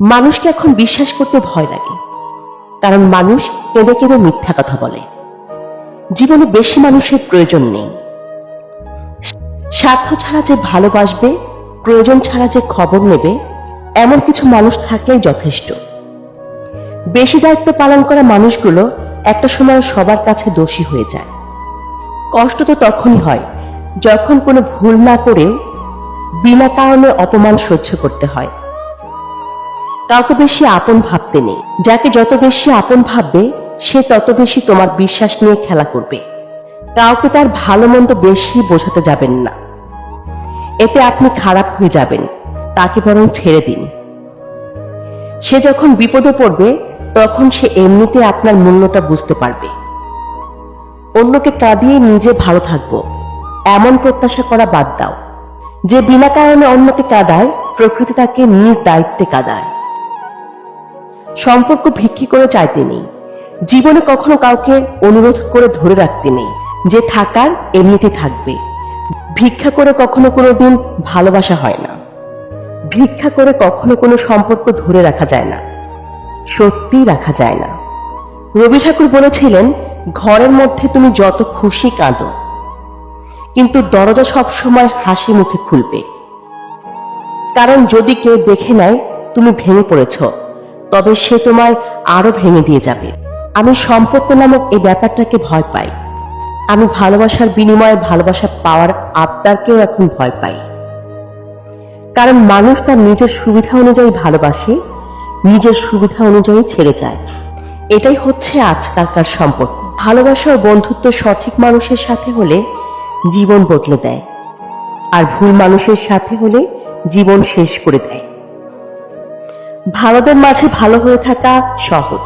মানুষকে এখন বিশ্বাস করতে ভয় লাগে, কারণ মানুষ কেঁদে কেঁদে মিথ্যা কথা বলে। জীবনে বেশি মানুষের প্রয়োজন নেই। স্বার্থ ছাড়া যে ভালোবাসবে, প্রয়োজন ছাড়া যে খবর নেবে, এমন কিছু মানুষ থাকলেই যথেষ্ট। বেশি দায়িত্ব পালন করা মানুষগুলো একটা সময় সবার কাছে দোষী হয়ে যায়। কষ্ট তো তখনই হয় যখন কোনো ভুল না করেও বিনা কারণে অপমান সহ্য করতে হয়। কাউকে বেশি আপন ভাবতে নেই। যাকে যত বেশি আপন ভাববে, সে তত বেশি তোমার বিশ্বাস নিয়ে খেলা করবে। কাউকে তার ভালো মন্দ বেশি বোঝাতে যাবেন না, এতে আপনি খারাপ হয়ে যাবেন। তাকে বরং ছেড়ে দিন। সে যখন বিপদে পড়বে, তখন সে এমনিতে আপনার মূল্যটা বুঝতে পারবে। অন্যকে কাঁদিয়ে নিজে ভালো থাকবো, এমন প্রত্যাশা করা বাদ দাও। যে বিনা কারণে অন্যকে কাঁদায়, প্রকৃতি তাকে নিজ দায়িত্বে কাঁদায়। সম্পর্ক ভিক্ষি করে চাইতে নেই। জীবনে কখনো কাউকে অনুরোধ করে ধরে রাখতে নেই। যে থাকার এমনিতে থাকবে। ভিক্ষা করে কখনো কোনোদিন ভালোবাসা হয় না। ভিক্ষা করে কখনো কোনো সম্পর্ক ধরে রাখা যায় না, সত্যি রাখা যায় না। রবি ঠাকুর বলেছিলেন, ঘরের মধ্যে তুমি যত খুশি কাঁদো, কিন্তু দরজা সবসময় হাসি মুখে খুলবে। কারণ যদি কেউ দেখে নেয় তুমি ভেঙে পড়েছ, তবে সে তোমায় আরো ভেঙে দিয়ে যাবে। আমি সম্পর্ক নামক এই ব্যাপারটাকে ভয় পাই। আমি ভালোবাসার বিনিময়ে ভালোবাসা পাওয়ার আবদারকেও এখন ভয় পাই। কারণ মানুষ তার নিজের সুবিধা অনুযায়ী ভালোবাসে, নিজের সুবিধা অনুযায়ী ছেড়ে যায়। এটাই হচ্ছে আজকালকার সম্পর্ক। ভালোবাসা ও বন্ধুত্ব সঠিক মানুষের সাথে হলে জীবন বদলে দেয়, আর ভুল মানুষের সাথে হলে জীবন শেষ করে দেয়। ভালোদের মাঝে ভালো হয়ে থাকা সহজ,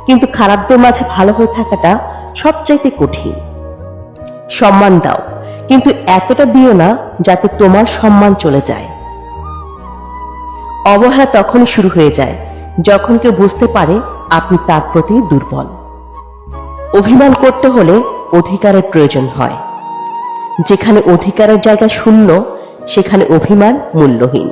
কিন্তু খারাপদের মাঝে ভালো হয়ে থাকাটা সবচাইতে কঠিন। সম্মান দাও, কিন্তু এতটা দিও না যাতে তোমার সম্মান চলে যায়। অবহেলা তখনই শুরু হয়ে যায় যখন কেউ বুঝতে পারে আপনি তার প্রতি দুর্বল। অভিমান করতে হলে অধিকারের প্রয়োজন হয়। যেখানে অধিকারের জায়গা শূন্য, সেখানে অভিমান মূল্যহীন।